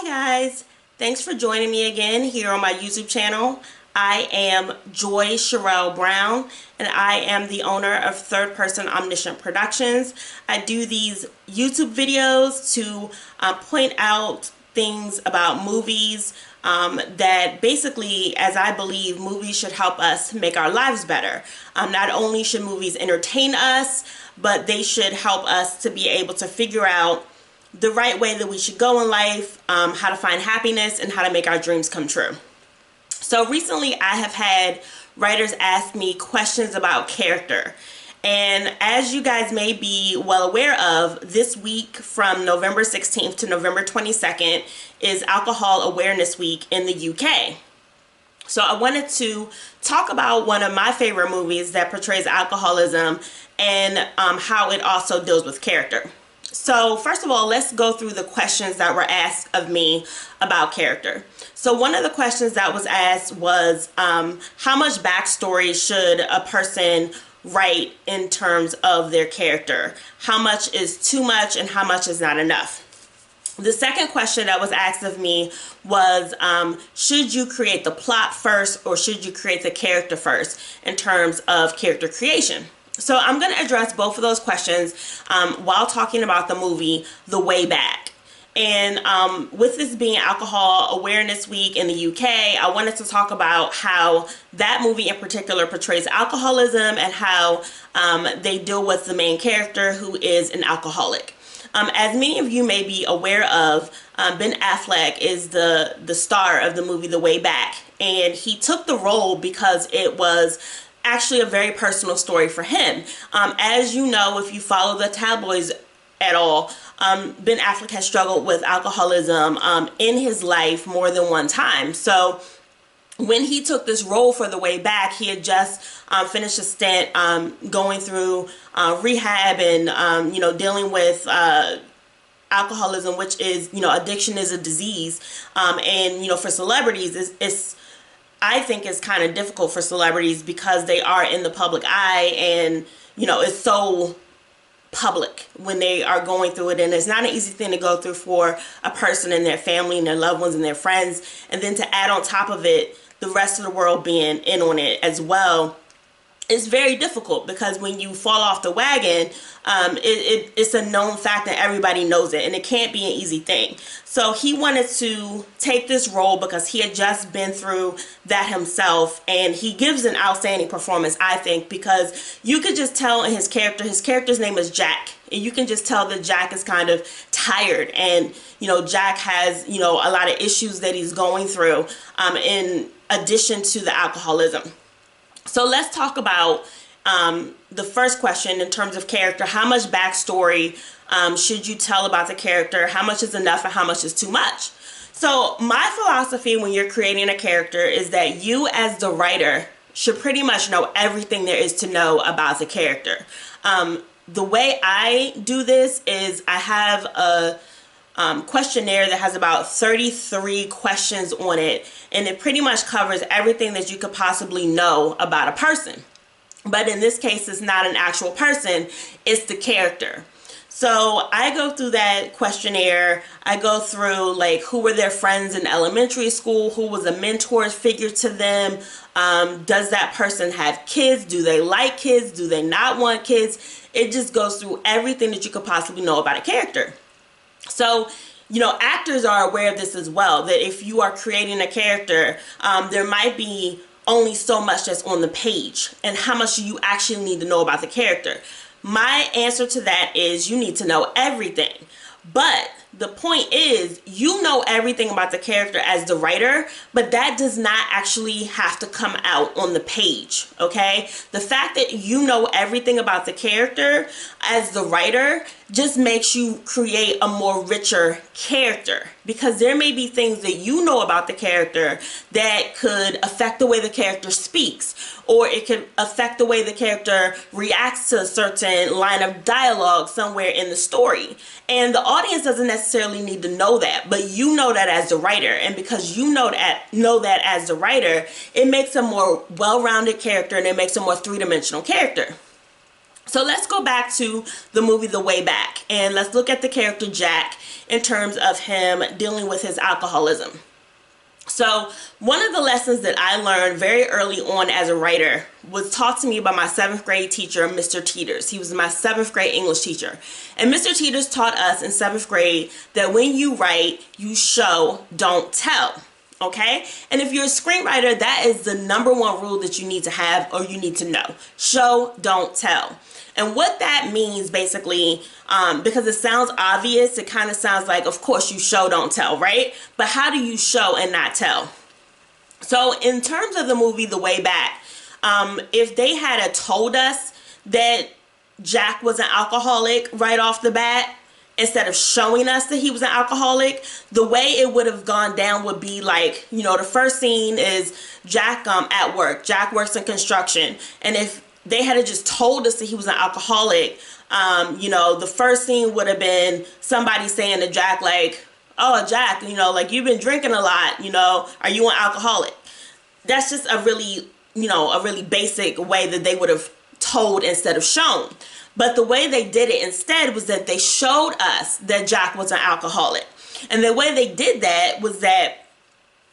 Hi guys, thanks for joining me again here on my YouTube channel. I am Cheriel Brown and I am the owner of Third Person Omniscient Productions. I do these YouTube videos to point out things about movies that basically, as I believe, movies should help us make our lives better. Not only should movies entertain us, but they should help us to be able to figure out the right way that we should go in life, how to find happiness, and how to make our dreams come true. So recently I have had writers ask me questions about character. And as you guys may be well aware of, this week from November 16th to November 22nd is Alcohol Awareness Week in the UK. So I wanted to talk about one of my favorite movies that portrays alcoholism and how it also deals with character. So first of all, let's go through the questions that were asked of me about character. So one of the questions that was asked was, how much backstory should a person write in terms of their character? How much is too much and how much is not enough? The second question that was asked of me was, should you create the plot first or should you create the character first in terms of character creation? So I'm going to address both of those questions while talking about the movie The Way Back. And with this being Alcohol Awareness Week in the UK, I wanted to talk about how that movie in particular portrays alcoholism and how they deal with the main character who is an alcoholic. As many of you may be aware of, Ben Affleck is the star of the movie The Way Back. And he took the role because it was actually a very personal story for him. As you know, if you follow the tabloids at all, Ben Affleck has struggled with alcoholism in his life more than one time. So when he took this role for The Way Back, he had just finished a stint going through rehab and dealing with alcoholism, which is, addiction is a disease. And for celebrities, I think it's kind of difficult for celebrities because they are in the public eye and, it's so public when they are going through it. And it's not an easy thing to go through for a person and their family and their loved ones and their friends. And then to add on top of it, the rest of the world being in on it as well. It's very difficult because when you fall off the wagon, it's a known fact that everybody knows it, and it can't be an easy thing. So he wanted to take this role because he had just been through that himself, and he gives an outstanding performance, I think, because you could just tell in his character's name is Jack, and you can just tell that Jack is kind of tired, and Jack has a lot of issues that he's going through in addition to the alcoholism. So let's talk about the first question in terms of character. How much backstory should you tell about the character? How much is enough and how much is too much? So my philosophy when you're creating a character is that you as the writer should pretty much know everything there is to know about the character. The way I do this is I have a questionnaire that has about 33 questions on it, and it pretty much covers everything that you could possibly know about a person. But in this case, it's not an actual person, it's the character. So I go through that questionnaire. I go through who were their friends in elementary school, who was a mentor figure to them, does that person have kids, do they like kids, do they not want kids? It just goes through everything that you could possibly know about a character. So, actors are aware of this as well, that if you are creating a character, there might be only so much that's on the page and how much you actually need to know about the character. My answer to that is you need to know everything. But the point is, you know everything about the character as the writer, but that does not actually have to come out on the page, okay? The fact that you know everything about the character as the writer just makes you create a more richer character, because there may be things that you know about the character that could affect the way the character speaks, or it could affect the way the character reacts to a certain line of dialogue somewhere in the story. And the audience doesn't necessarily need to know that, but you know that as the writer. And because you know that as the writer, it makes a more well-rounded character and it makes a more three-dimensional character. So let's go back to the movie The Way Back, and let's look at the character Jack in terms of him dealing with his alcoholism. So one of the lessons that I learned very early on as a writer was taught to me by my 7th grade teacher, Mr. Teeters. He was my 7th grade English teacher. And Mr. Teeters taught us in 7th grade that when you write, you show, don't tell. Okay? And if you're a screenwriter, that is the #1 rule that you need to have or you need to know. Show, don't tell. And what that means basically, because it sounds obvious, it kind of sounds like, of course, you show, don't tell, right? But how do you show and not tell? So in terms of the movie The Way Back, if they had told us that Jack was an alcoholic right off the bat, instead of showing us that he was an alcoholic, the way it would have gone down would be like, you know, the first scene is Jack at work. Jack works in construction. And if they had just told us that he was an alcoholic, you know, the first scene would have been somebody saying to Jack, like, oh, Jack, you know, like, you've been drinking a lot, you know, are you an alcoholic? That's just a really, you know, a really basic way that they would have told instead of shown. But the way they did it instead was that they showed us that Jack was an alcoholic. And the way they did that was that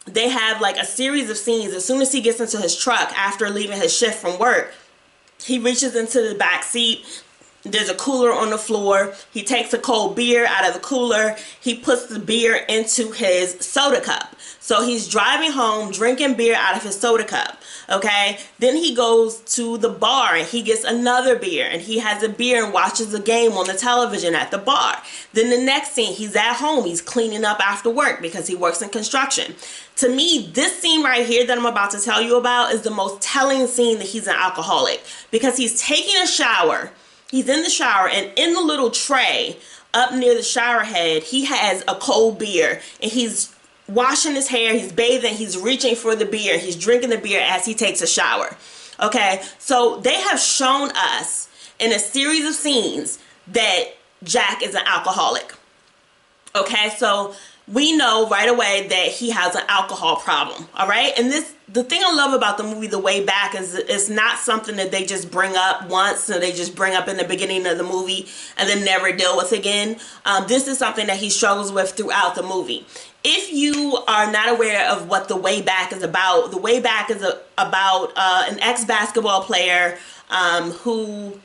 they have like a series of scenes. As soon as he gets into his truck after leaving his shift from work, he reaches into the back seat. There's a cooler on the floor. He takes a cold beer out of the cooler. He puts the beer into his soda cup. So he's driving home, drinking beer out of his soda cup. Okay. Then he goes to the bar and he gets another beer and he has a beer and watches a game on the television at the bar. Then the next scene, he's at home. He's cleaning up after work because he works in construction. To me, this scene right here that I'm about to tell you about is the most telling scene that he's an alcoholic, because he's taking a shower. He's in the shower, and in the little tray up near the shower head, he has a cold beer, and he's washing his hair, he's bathing, he's reaching for the beer, he's drinking the beer as he takes a shower. Okay, so they have shown us in a series of scenes that Jack is an alcoholic. Okay, so we know right away that he has an alcohol problem. All right, and the thing I love about the movie The Way Back is it's not something that they just bring up once and they just bring up in the beginning of the movie and then never deal with again. This is something that he struggles with throughout the movie. If you are not aware of what The Way Back is about, The Way Back is about an ex-basketball player who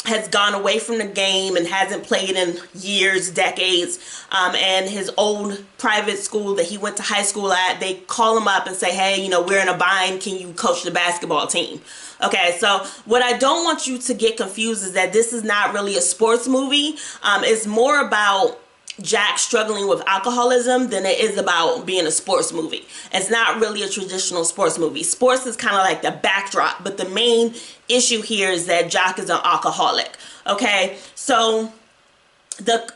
has gone away from the game and hasn't played in years, decades, and his old private school that he went to high school at, they call him up and say, hey, you know, we're in a bind, can you coach the basketball team? Okay, so what I don't want you to get confused is that this is not really a sports movie. It's more about Jack struggling with alcoholism than it is about being a sports movie. It's not really a traditional sports movie. Sports is kind of like the backdrop, but the main issue here is that Jack is an alcoholic. Okay, so the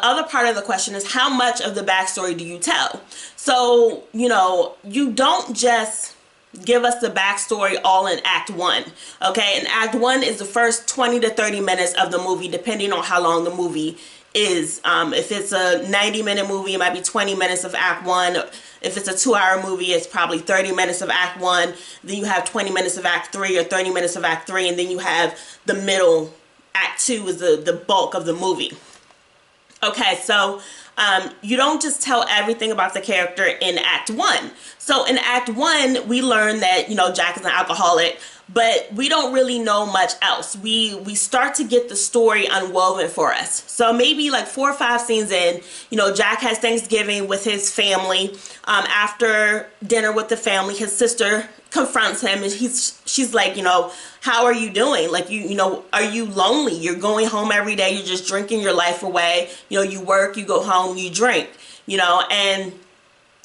other part of the question is, how much of the backstory do you tell? So, you know, you don't just give us the backstory all in Act 1. Okay, and Act 1 is the first 20 to 30 minutes of the movie, depending on how long the movie is. If it's a 90-minute movie, it might be 20 minutes of Act 1. If it's a 2-hour movie, it's probably 30 minutes of Act 1. Then you have 20 minutes of Act 3 or 30 minutes of Act 3. And then you have the middle. Act 2 is the bulk of the movie. Okay, so you don't just tell everything about the character in Act 1. So in Act 1, we learn that, you know, Jack is an alcoholic, but we don't really know much else. We start to get the story unwoven for us. So maybe like 4 or 5 scenes in, you know, Jack has Thanksgiving with his family. After dinner with the family, his sister confronts him and she's like, you know, how are you doing? Like, you know, are you lonely? You're going home every day. You're just drinking your life away. You know, you work, you go home, you drink, you know, and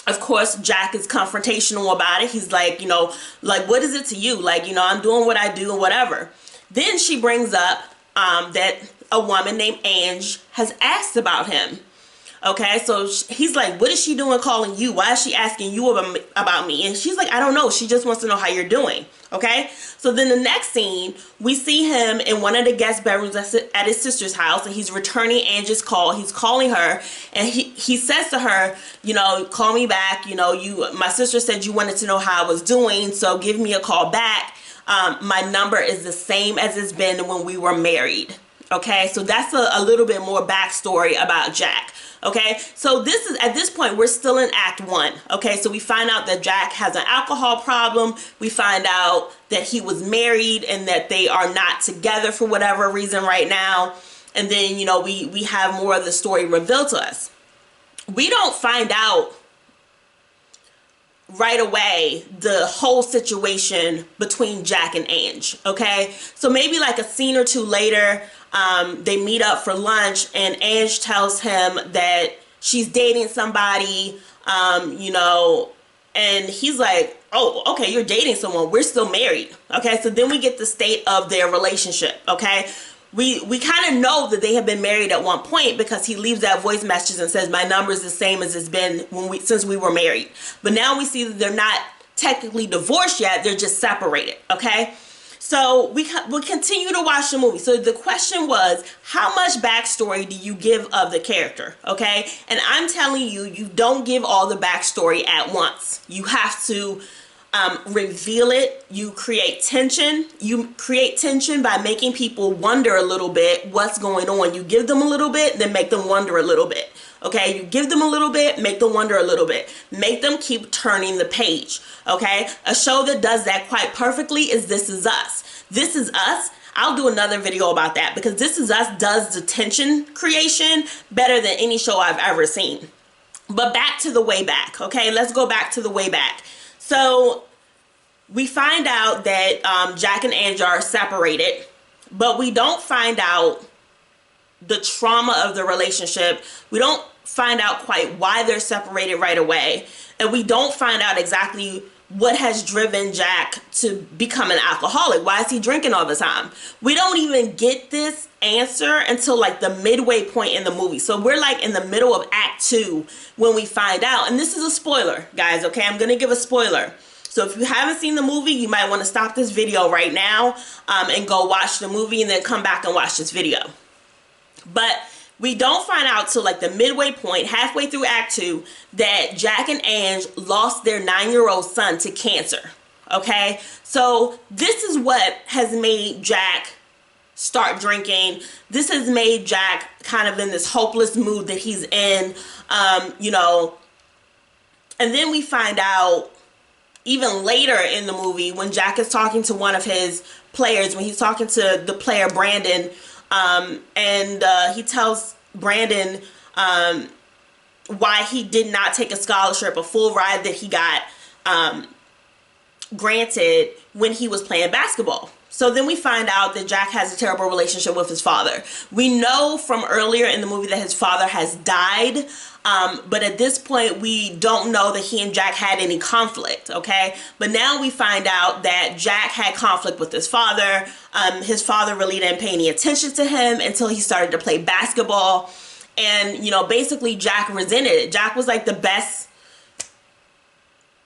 of course, Jack is confrontational about it. He's like, you know, like, what is it to you? Like, you know, I'm doing what I do and whatever. Then she brings up that a woman named Ange has asked about him. Okay, so he's like, what is she doing calling you? Why is she asking you about me? And she's like, I don't know. She just wants to know how you're doing. Okay, so then the next scene, we see him in one of the guest bedrooms at his sister's house, and he's returning Ange's call. He's calling her, and he says to her, you know, call me back. You know, my sister said you wanted to know how I was doing, so give me a call back. my number is the same as it's been when we were married. Okay, so that's a little bit more backstory about Jack. Okay, so this is, at this point, we're still in Act 1. Okay, so we find out that Jack has an alcohol problem. We find out that he was married and that they are not together for whatever reason right now. And then, you know, we have more of the story revealed to us. We don't find out right away the whole situation between Jack and Ange. Okay, so maybe like a scene or two later, they meet up for lunch and Ange tells him that she's dating somebody, you know, and he's like, oh, okay, you're dating someone, we're still married. Okay, so then we get the state of their relationship. Okay, we kind of know that they have been married at one point because he leaves that voice message and says, my number is the same as it's been since we were married. But now we see that they're not technically divorced yet, they're just separated. Okay, so we'll continue to watch the movie. So the question was, how much backstory do you give of the character? Okay, and I'm telling you, you don't give all the backstory at once. You have to reveal it. You create tension. You create tension by making people wonder a little bit what's going on. You give them a little bit, then make them wonder a little bit. Okay, you give them a little bit, make them wonder a little bit. Make them keep turning the page. Okay, a show that does that quite perfectly is This Is Us. This Is Us, I'll do another video about that because This Is Us does the tension creation better than any show I've ever seen. But back to the way back. Okay, let's go back to the way back. So we find out that Jack and Ange are separated, but we don't find out the trauma of the relationship. We don't find out quite why they're separated right away. And we don't find out exactly what has driven Jack to become an alcoholic. Why is he drinking all the time? We don't even get this answer until like the midway point in the movie. So we're like in the middle of Act 2 when we find out. And this is a spoiler, guys, okay? I'm going to give a spoiler. So if you haven't seen the movie, you might want to stop this video right now and go watch the movie and then come back and watch this video. But we don't find out till like the midway point, halfway through Act 2, that Jack and Ange lost their 9-year-old son to cancer. Okay? So this is what has made Jack start drinking. This has made Jack kind of in this hopeless mood that he's in, you know. And then we find out even later in the movie when Jack is talking to one of his players, when he's talking to the player Brandon, and he tells Brandon why he did not take a scholarship, a full ride that he got granted when he was playing basketball. So then we find out that Jack has a terrible relationship with his father. We know from earlier in the movie that his father has died, but at this point we don't know that he and Jack had any conflict, okay? But now we find out that Jack had conflict with his father. His father really didn't pay any attention to him until he started to play basketball. And, you know, basically Jack resented it. Jack was like the best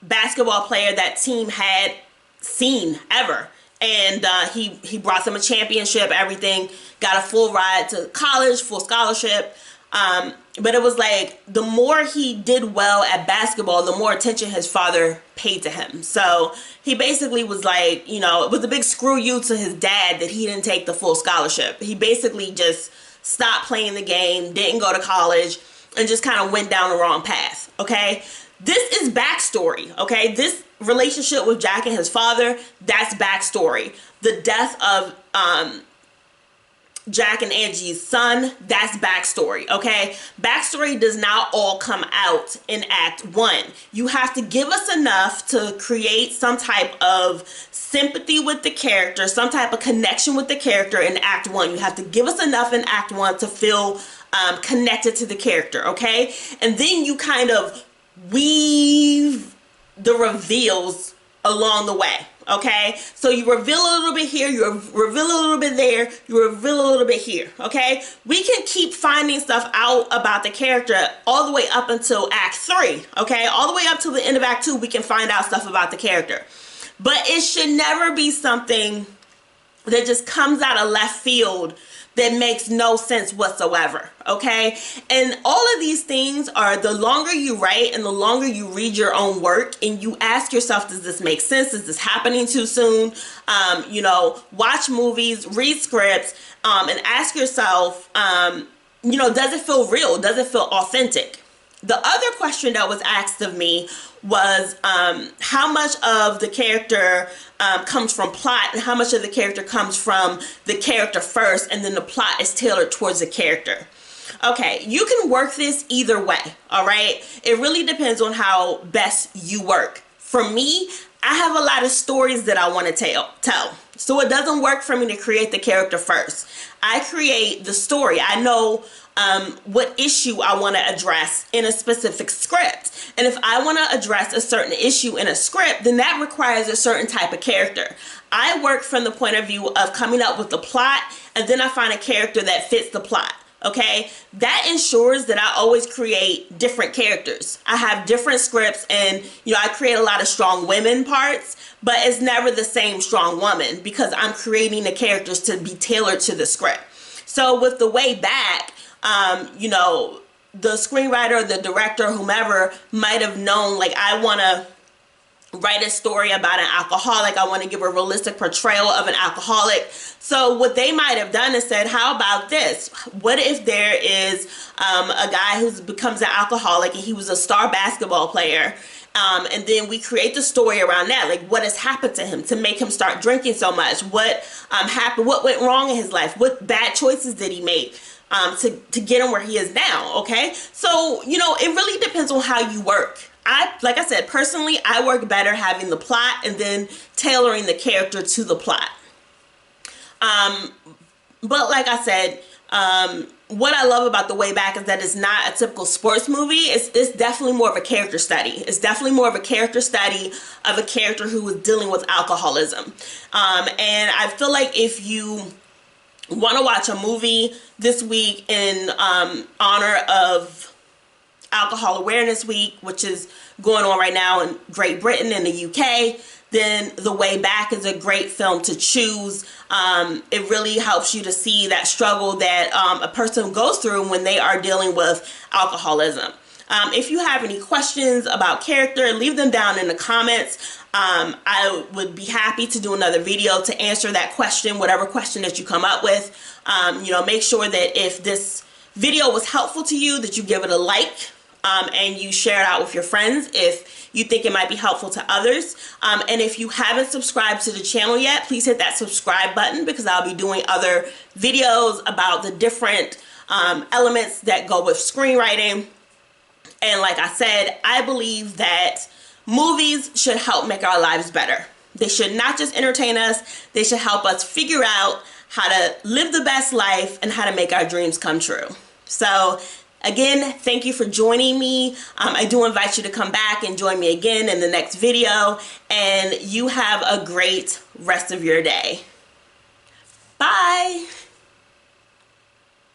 basketball player that team had seen ever. And he brought them a championship, everything, got a full ride to college, full scholarship. But it was like the more he did well at basketball, the more attention his father paid to him. So he basically was like, you know, it was a big screw you to his dad that he didn't take the full scholarship. He basically just stopped playing the game, didn't go to college, and just kind of went down the wrong path, okay? This is backstory, okay? This relationship with Jack and his father, that's backstory. The death of Jack and Angie's son, that's backstory, okay? Backstory does not all come out in Act 1. You have to give us enough to create some type of sympathy with the character, some type of connection with the character in Act 1. You have to give us enough in Act 1 to feel connected to the character, okay? And then you kind of weave the reveals along the way, okay? So you reveal a little bit here, you reveal a little bit there, you reveal a little bit here, okay? We can keep finding stuff out about the character all the way up until Act 3, okay? All the way up to the end of Act 2, we can find out stuff about the character. But it should never be something that just comes out of left field that makes no sense whatsoever, okay? And all of these things are, the longer you write and the longer you read your own work and you ask yourself, does this make sense? Is this happening too soon? You know, watch movies, read scripts, and ask yourself, you know, does it feel real? Does it feel authentic? The other question that was asked of me was how much of the character comes from plot and how much of the character comes from the character first, and then the plot is tailored towards the character. Okay, you can work this either way, all right? It really depends on how best you work. For me, I have a lot of stories that I want to tell. So it doesn't work for me to create the character first. I create the story. I know what issue I want to address in a specific script. And if I want to address a certain issue in a script, then that requires a certain type of character. I work from the point of view of coming up with the plot, and then I find a character that fits the plot. Okay, that ensures that I always create different characters. I have different scripts, and you know, I create a lot of strong women parts, but it's never the same strong woman because I'm creating the characters to be tailored to the script. So with The Way Back, you know, the screenwriter, the director, whomever might have known, like, I want to write a story about an alcoholic. I want to give a realistic portrayal of an alcoholic. So what they might have done is said, how about this? What if there is a guy who becomes an alcoholic and he was a star basketball player? And then we create the story around that. Like, what has happened to him to make him start drinking so much? What happened? What went wrong in his life? What bad choices did he make to get him where he is now? Okay. So, you know, it really depends on how you work. Like I said, personally, I work better having the plot and then tailoring the character to the plot. But like I said, what I love about The Way Back is that it's not a typical sports movie. It's definitely more of a character study. It's definitely more of a character study of a character who is dealing with alcoholism. And I feel like if you want to watch a movie this week in honor of Alcohol Awareness Week, which is going on right now in Great Britain and the UK, then The Way Back is a great film to choose. It really helps you to see that struggle that a person goes through when they are dealing with alcoholism. If you have any questions about character, leave them down in the comments. I would be happy to do another video to answer that question, whatever question that you come up with. You know, make sure that if this video was helpful to you, that you give it a like. And you share it out with your friends if you think it might be helpful to others. And if you haven't subscribed to the channel yet, please hit that subscribe button because I'll be doing other videos about the different elements that go with screenwriting. And like I said, I believe that movies should help make our lives better. They should not just entertain us, they should help us figure out how to live the best life and how to make our dreams come true. So again, thank you for joining me. I do invite you to come back and join me again in the next video, and you have a great rest of your day.